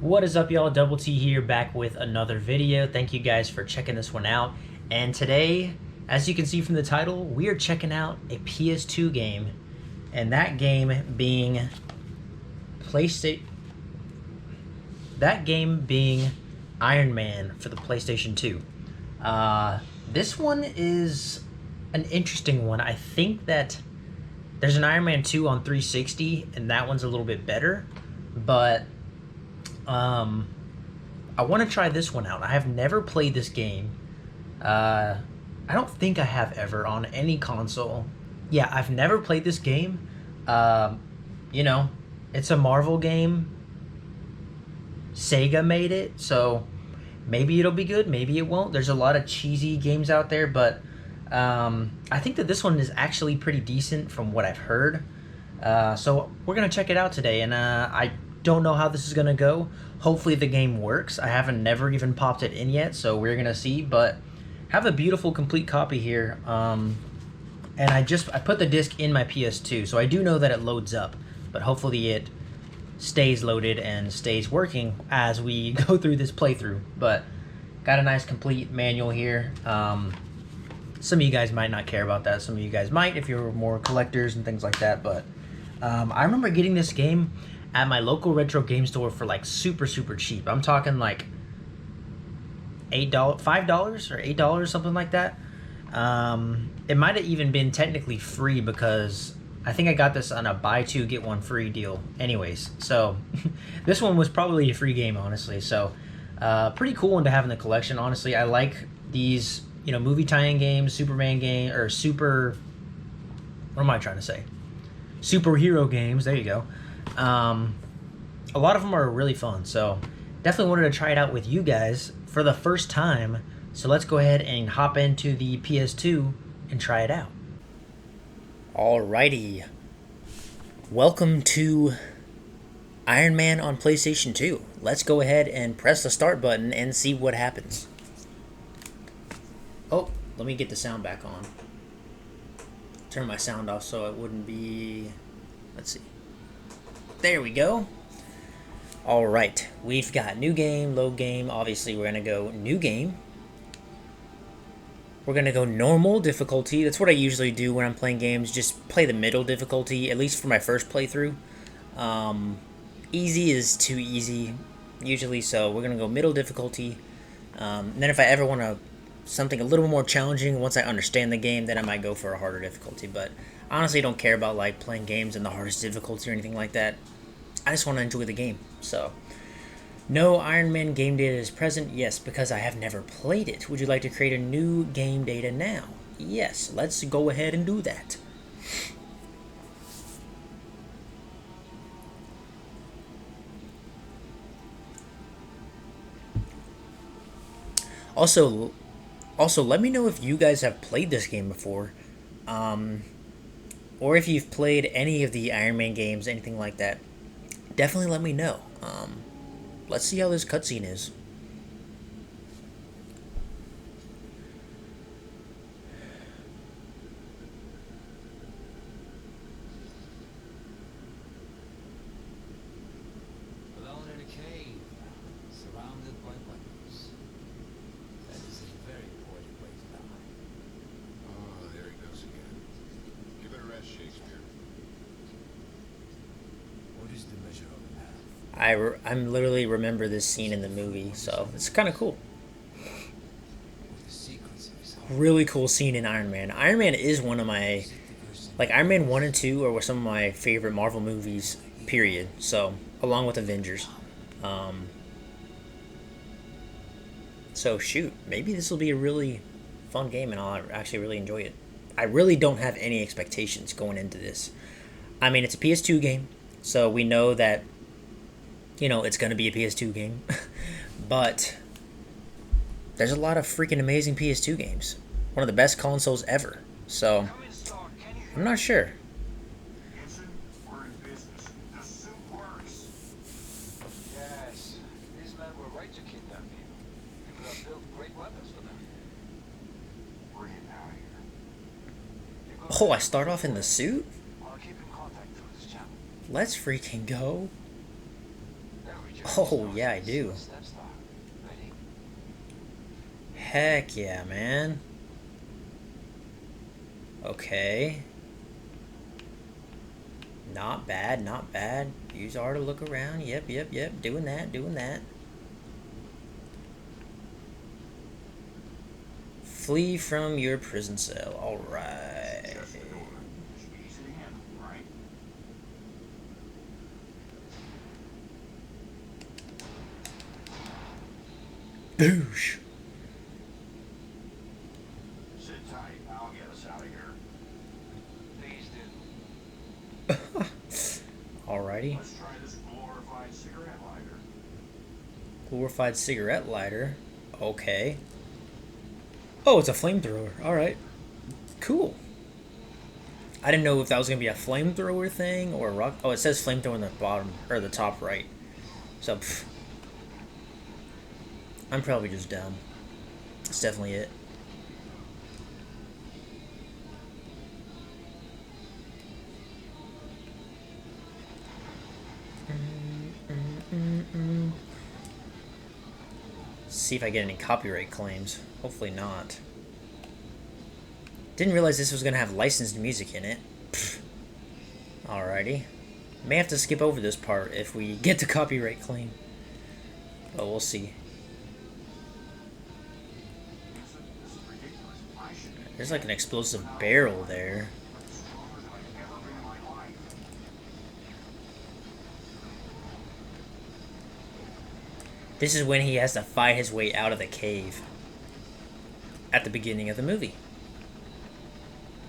What is up, y'all? Double T here, back with another video. Thank you guys for checking this one out. And today, as you can see from the title, we are checking out a PS2 game, and that game being PlayStation. That game being Iron Man for the PlayStation 2. This one is an interesting one. I think that there's an Iron Man 2 on 360, and that one's a little bit better, but I want to try this one out. I have never played this game. I don't think I have ever on any console. Yeah, I've never played this game. You know, it's a Marvel game. Sega made it, so maybe it'll be good, maybe it won't. There's a lot of cheesy games out there, but I think that this one is actually pretty decent from what I've heard. So we're going to check it out today, and I don't know how this is going to go. Hopefully the game works. I haven't never even popped it in yet, so we're going to see, but have a beautiful complete copy here. And I put the disc in my PS2, so I do know that it loads up, but hopefully it stays loaded and stays working as we go through this playthrough. But got a nice complete manual here. Some of you guys might not care about that. Some of you guys might if you're more collectors and things like that, but I remember getting this game at my local retro game store for like super cheap. I'm talking like $8, $5 or $8, something like that. It might have even been technically free because I think I got this on a buy two get one free deal. Anyways, so this one was probably a free game, honestly. So pretty cool one to have in the collection. Honestly, I like these, you know, movie tie-in games, Superman game or super. What am I trying to say? Superhero games. There you go. A lot of them are really fun, so definitely wanted to try it out with you guys for the first time. So let's go ahead and hop into the PS2 and try it out. Alrighty, welcome to Iron Man on PlayStation 2. Let's go ahead and press the start button and see what happens. Oh, let me get the sound back on. Turn my sound off so it wouldn't be... Let's see. There we go. Alright, we've got new game, load game. Obviously, we're going to go new game. We're going to go normal difficulty. That's what I usually do when I'm playing games. Just play the middle difficulty, at least for my first playthrough. Easy is too easy, usually, so we're going to go middle difficulty. And then if I ever want something a little more challenging, once I understand the game, then I might go for a harder difficulty. But honestly, I don't care about like playing games in the hardest difficulty or anything like that. I just want to enjoy the game. So, no Iron Man game data is present. Yes, because I have never played it. Would you like to create a new game data now? Yes, let's go ahead and do that. Also, let me know if you guys have played this game before, or if you've played any of the Iron Man games, anything like that. Definitely let me know. Let's see how this cutscene is. Alone in a cave, surrounded by weapons. That is a very poetic way to die. Oh, there he goes again. Give it a rest, Shakespeare. What is the measure of a man? I'm literally remember this scene in the movie, so it's kind of cool. With the secrets of his heart. Really cool scene in Iron Man. Iron Man is one of my, like Iron Man 1 and 2 are some of my favorite Marvel movies, period. So, along with Avengers. So shoot, maybe this will be a really fun game and I'll actually really enjoy it. I really don't have any expectations going into this. I mean, it's a PS2 game, so we know that, you know, it's going to be a PS2 game. But there's a lot of freaking amazing PS2 games. One of the best consoles ever. So, I'm not sure. We're in business. The suit works. Yes, these men were right to kidnap you. You could have built great weapons for them. Bring it out here. Oh, I start off in the suit? I'll keep in contact through this channel. Let's freaking go. There we Oh, yeah, I do. Heck yeah, man. Okay. Not bad, not bad. Use R to look around. Yep, yep, yep. Doing that, doing that. Flee from your prison cell. Alright. Boosh. Sit tight. I'll get us out of here. Please do. Alrighty. Let's try this glorified cigarette lighter. Glorified cigarette lighter. Okay. Oh, it's a flamethrower. Alright. Cool. I didn't know if that was going to be a flamethrower thing or a rock. Oh, it says flamethrower in the bottom, or the top right. So, pff. I'm probably just dumb. That's definitely it. See if I get any copyright claims. Hopefully not. Didn't realize this was going to have licensed music in it. Pfft. Alrighty. May have to skip over this part if we get the copyright claim. But we'll see. There's like an explosive barrel there. This is when he has to fight his way out of the cave. At the beginning of the movie.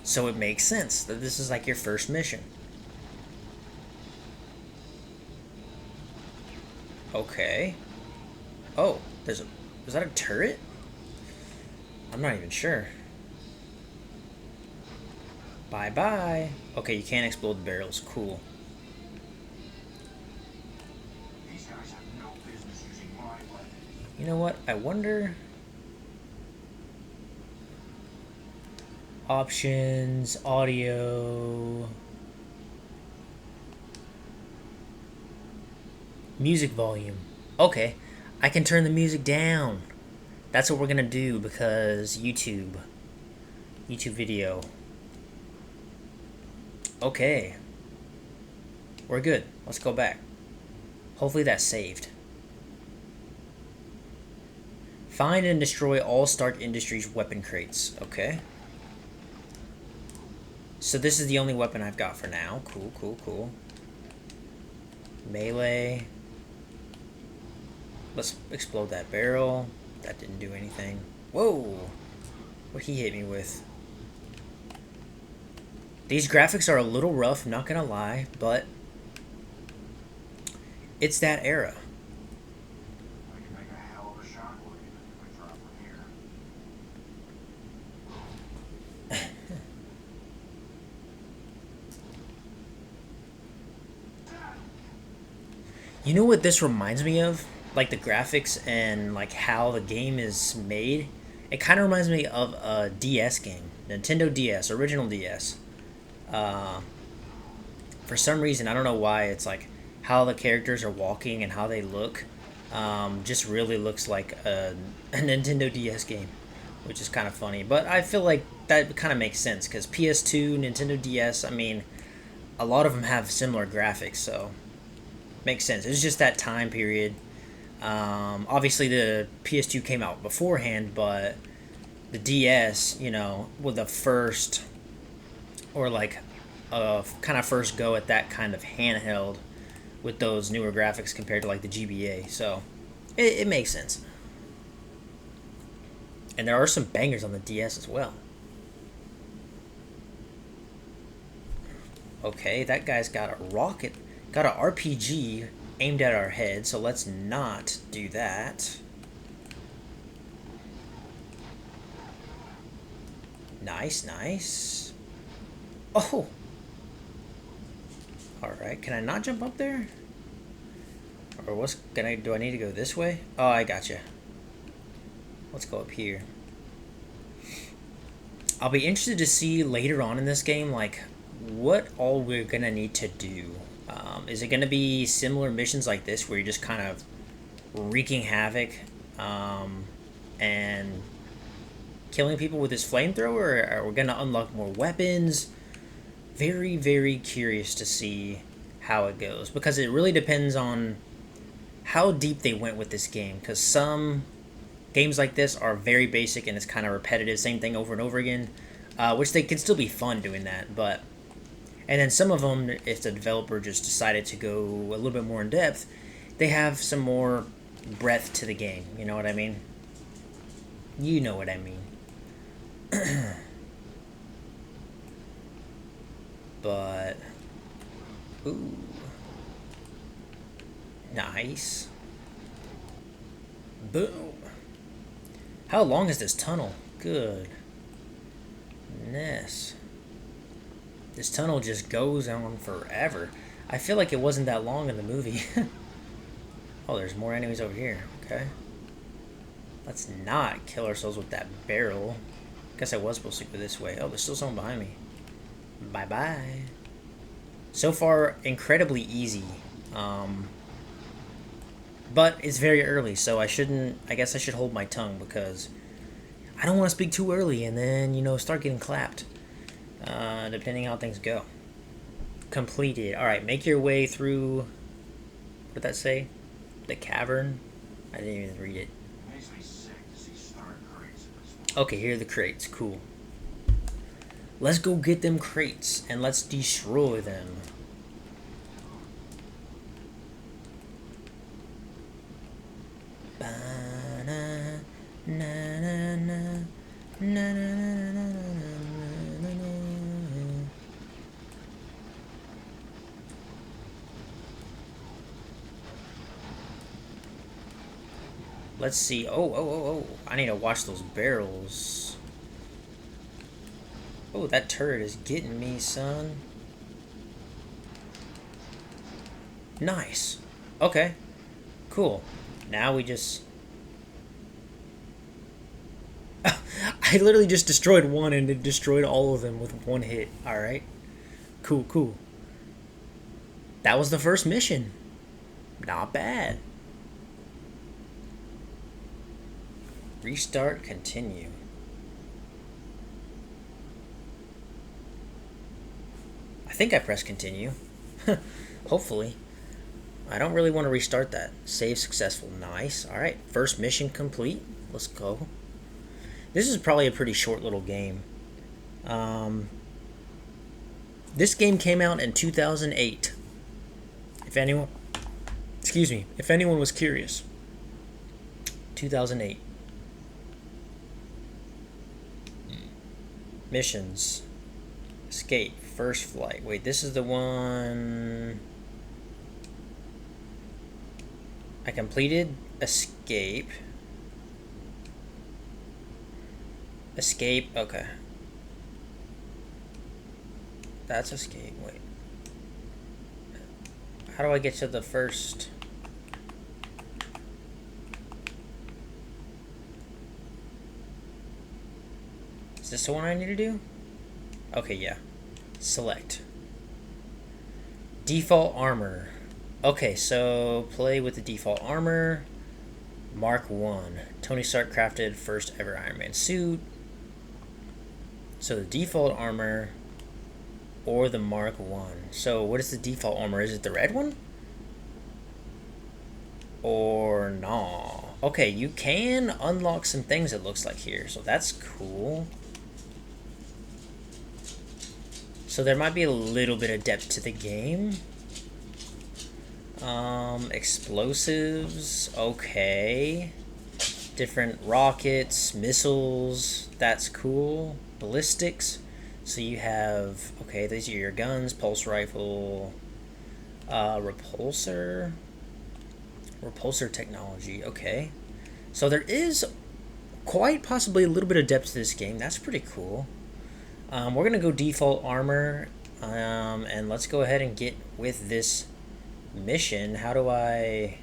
So it makes sense that this is like your first mission. Okay. Oh, is that a turret? I'm not even sure. Bye-bye. Okay, you can't explode the barrels. Cool. These guys have no business using my weapon. You know what? I wonder... Options, audio... Music volume. Okay, I can turn the music down. That's what we're gonna do because YouTube video. Okay. We're good. Let's go back. Hopefully that's saved. Find and destroy all Stark Industries weapon crates. Okay. So this is the only weapon I've got for now. Cool, cool, cool. Melee. Let's explode that barrel. That didn't do anything. Whoa! What he hit me with. These graphics are a little rough, not gonna lie, but it's that era. I can make a hell of a shockwave if I drop from here. You know what this reminds me of? Like the graphics and like how the game is made. It kind of reminds me of a DS game. Nintendo DS, original DS. For some reason, I don't know why, it's like how the characters are walking and how they look. Just really looks like a Nintendo DS game, which is kind of funny. But I feel like that kind of makes sense because PS2, Nintendo DS, I mean, a lot of them have similar graphics, so makes sense. It's just that time period. Obviously, the PS2 came out beforehand, but the DS, you know, with the first, or like kind of first go at that kind of handheld with those newer graphics compared to like the GBA. So it makes sense. And there are some bangers on the DS as well. Okay, that guy's got a rocket, got an RPG aimed at our head, so let's not do that. Nice, nice. Oh! Alright, can I not jump up there? Or what's gonna, do I need to go this way? Oh, I gotcha. Let's go up here. I'll be interested to see later on in this game, like, what all we're gonna need to do. Is it going to be similar missions like this where you're just kind of wreaking havoc and killing people with this flamethrower, or are we going to unlock more weapons? Very, very curious to see how it goes, because it really depends on how deep they went with this game, because some games like this are very basic and it's kind of repetitive, same thing over and over again, which they can still be fun doing that, but and then some of them, if the developer just decided to go a little bit more in depth, they have some more breadth to the game, you know what I mean? You know what I mean. But ooh, nice. Boom. How long is this tunnel? Goodness. This tunnel just goes on forever. I feel like it wasn't that long in the movie. Oh, there's more enemies over here. Okay. Let's not kill ourselves with that barrel. Guess I was supposed to go this way. Oh, there's still someone behind me. Bye-bye. So far, incredibly easy. But it's very early, so I guess I should hold my tongue, because I don't want to speak too early and then, you know, start getting clapped. Depending how things go. Completed. Alright, make your way through... What did that say? The cavern? I didn't even read it. Okay, here are the crates. Cool. Let's go get them crates, and let's destroy them. Let's see. Oh. I need to watch those barrels. Oh, that turret is getting me, son. Nice. Okay. Cool. Now we just... I literally just destroyed one and it destroyed all of them with one hit. Alright. Cool. That was the first mission. Not bad. Restart, continue. I think I pressed continue. Hopefully. I don't really want to restart that. Save successful. Nice. Alright, first mission complete. Let's go. This is probably a pretty short little game. This game came out in 2008. If anyone was curious. 2008. Missions. Escape. First flight. Wait, this is the one... I completed escape. Escape, okay. That's escape, wait. How do I get to the first... Is this the one I need to do? Okay, yeah. Select. Default armor. Okay, so play with the default armor. Mark 1. Tony Stark crafted first ever Iron Man suit. So the default armor or the Mark 1. So what is the default armor? Is it the red one? Or no? Okay, you can unlock some things, it looks like here. So that's cool. So there might be a little bit of depth to the game. Explosives, okay. Different rockets, missiles, that's cool. Ballistics, so you have, okay, these are your guns, pulse rifle, repulsor technology, okay. So there is quite possibly a little bit of depth to this game, that's pretty cool. We're gonna go default armor, and let's go ahead and get with this mission. How do I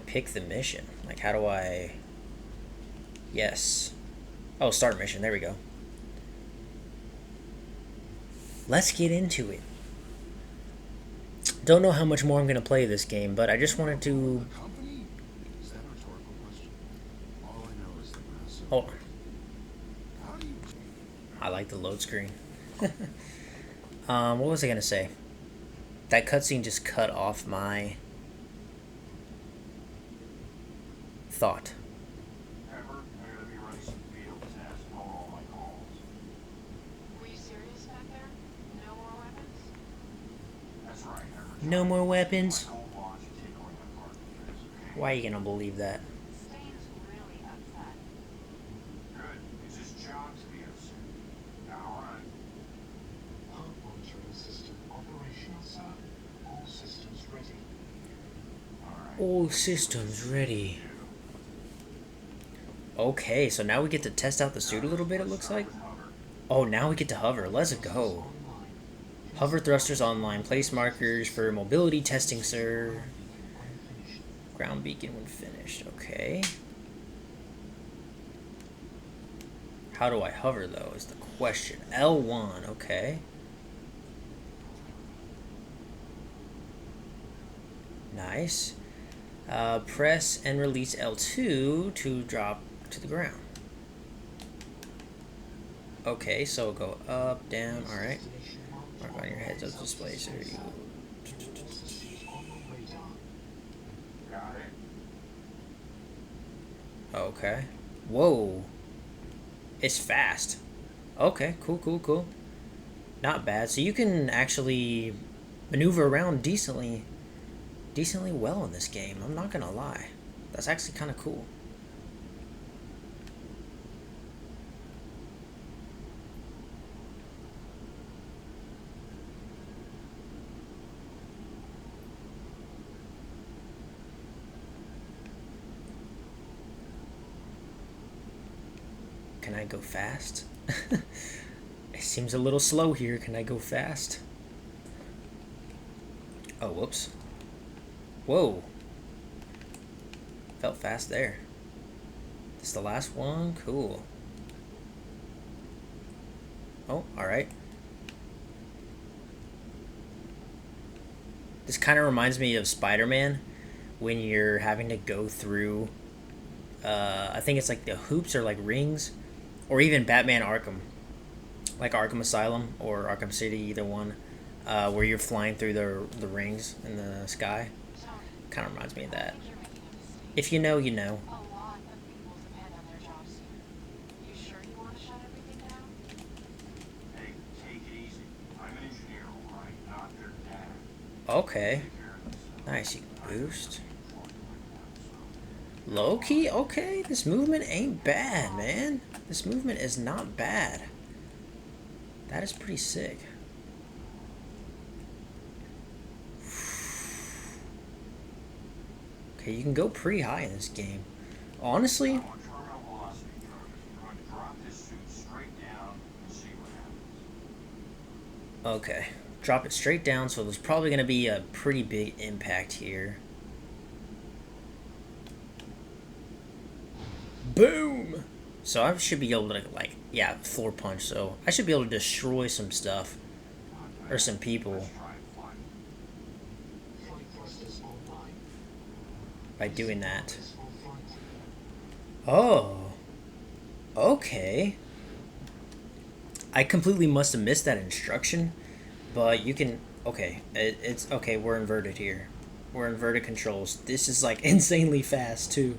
pick the mission? Like, how do I... Yes. Oh, start mission. There we go. let's get into it. Don't know how much more I'm gonna play this game, but I just wanted to. The company? Is that a rhetorical question? All I know is that when I saw Oh, how do you I like the load screen. What was I gonna say? That cutscene just cut off my thought. Pepper, I gotta be running some field tests on all my calls. Were you serious back there? No more weapons? That's right, Pepper. No more weapons. My cold launch and tickling apart the fence, okay? Why are you gonna believe that? Stain's really upset. Good. It's his job to be upset. Now run. Pump monitoring system operational, sir. All systems ready. Alright. All systems ready. Okay, so now we get to test out the suit a little bit, it looks like. Oh, now we get to hover. Let's go. Hover thrusters online. Place markers for mobility testing, sir. Ground beacon when finished. Okay. How do I hover, though, is the question. L1, okay. Nice. Press and release L2 to drop to the ground. Okay, so go up, down, alright. Mark on your heads-up display, so you... Got it. Okay. Whoa. It's fast. Okay, cool. Not bad. So you can actually maneuver around decently well in this game. I'm not gonna lie. That's actually kind of cool. Can I go fast? It seems a little slow here. Can I go fast? Oh, whoops. Whoa. Felt fast there. This the last one? Cool. Oh, alright. This kind of reminds me of Spider-Man when you're having to go through I think it's like the hoops or like rings, or even Batman Arkham, like Arkham Asylum or Arkham City, either one, where you're flying through the rings in the sky. Sorry, Kind of reminds me of I that. think you're making a mistake. If you know, you know. A lot of people depend on their jobs here. You sure you want to shut everything down? Hey, take it easy. I'm an engineer, alright? Not their dad. Okay, Take care of this. nice. You can boost. Low key, okay. This movement ain't bad, man. This movement is not bad. That is pretty sick. Okay, you can go pretty high in this game. Honestly, On terminal velocity, Jarvis. We're going to drop this suit straight down and see what happens. okay. Drop it straight down, so there's probably going to be a pretty big impact here. Boom! So I should be able to, like, yeah, floor punch, so I should be able to destroy some stuff. Or some people Let's try and fly. Flight thrusters online. by doing that. Successful flight. Oh. Okay. I completely must have missed that instruction, but you can... Okay, it's... Okay, we're inverted here. We're inverted controls. This is, like, insanely fast, too.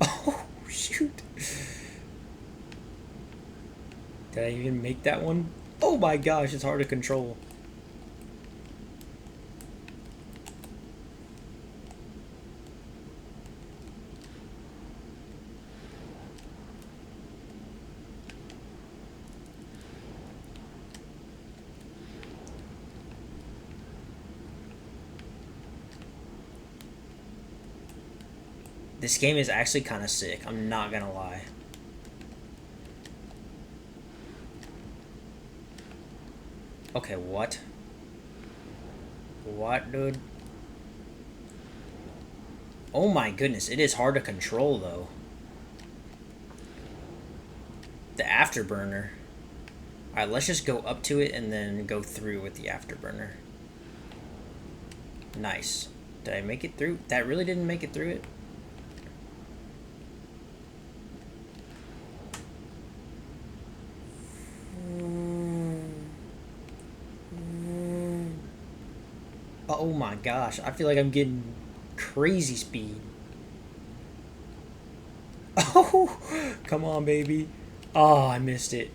Oh, shoot. Did I even make that one? Oh my gosh, it's hard to control. This game is actually kind of sick. I'm not gonna lie. Okay, what? What, dude? Oh my goodness, it is hard to control, though. The afterburner. Alright, let's just go up to it and then go through with the afterburner. Nice. Did I make it through? That really didn't make it through it? Oh my gosh, I feel like I'm getting crazy speed. Oh, come on, baby. Oh, I missed it.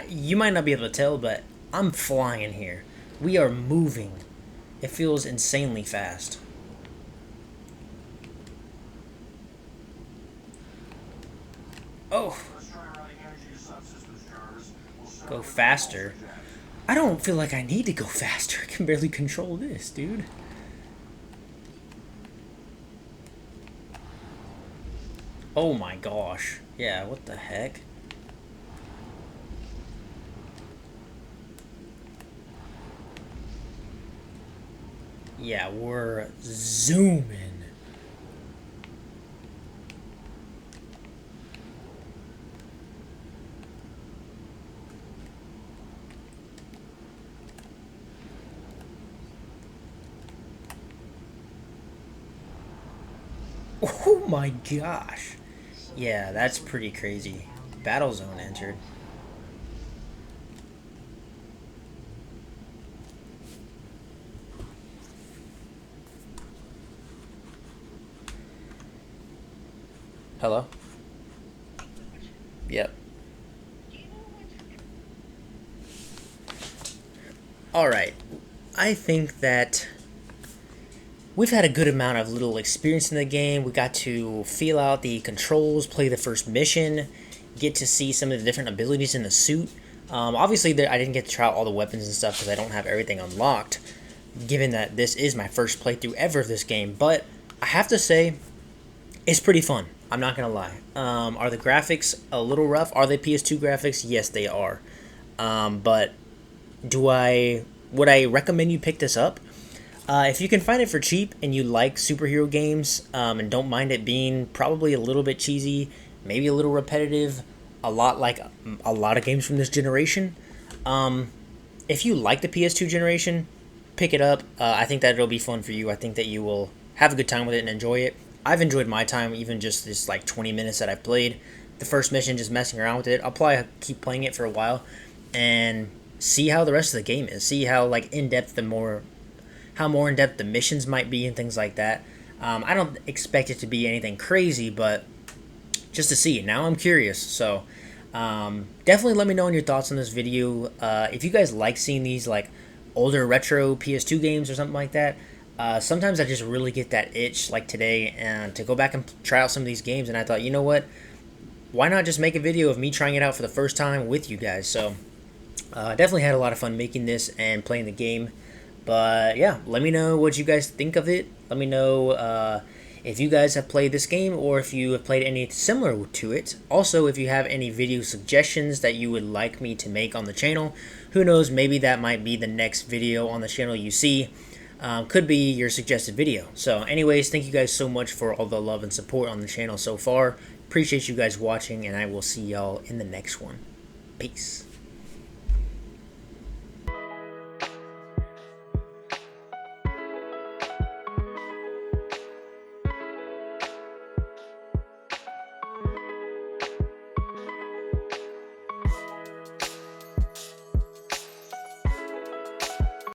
You might not be able to tell, but I'm flying here. We are moving. It feels insanely fast. Oh. Let's try routing energy to subsystems, Jarvis. We'll start Go with the faster. voltage jack. I don't feel like I need to go faster. I can barely control this, dude. Oh my gosh. Yeah, what the heck? Yeah, we're zooming. Oh my gosh. Yeah, that's pretty crazy. Battle zone entered. Hello? Yep. Alright. I think that we've had a good amount of little experience in the game. We got to feel out the controls, play the first mission, get to see some of the different abilities in the suit. Obviously, I didn't get to try out all the weapons and stuff because I don't have everything unlocked, given that this is my first playthrough ever of this game. But I have to say, it's pretty fun. I'm not going to lie. Are the graphics a little rough? Are they PS2 graphics? Yes, they are. But would I recommend you pick this up? If you can find it for cheap and you like superhero games and don't mind it being probably a little bit cheesy, maybe a little repetitive, a lot like a lot of games from this generation. If you like the PS2 generation, pick it up. I think that it'll be fun for you. I think that you will have a good time with it and enjoy it. I've enjoyed my time, even just this like 20 minutes that I've played. The first mission, just messing around with it. I'll probably keep playing it for a while and see how the rest of the game is. See how like in-depth how more in-depth the missions might be and things like that. I don't expect it to be anything crazy, but just to see. Now I'm curious, so definitely let me know your thoughts on this video. If you guys like seeing these like older retro PS2 games or something like that, sometimes I just really get that itch like today and to go back and try out some of these games, and I thought, you know what, why not just make a video of me trying it out for the first time with you guys. So definitely had a lot of fun making this and playing the game. But yeah, let me know what you guys think of it. Let me know if you guys have played this game or if you have played any similar to it. Also, if you have any video suggestions that you would like me to make on the channel, who knows, maybe that might be the next video on the channel you see. Could be your suggested video. So anyways, thank you guys so much for all the love and support on the channel so far. Appreciate you guys watching, and I will see y'all in the next one. Peace.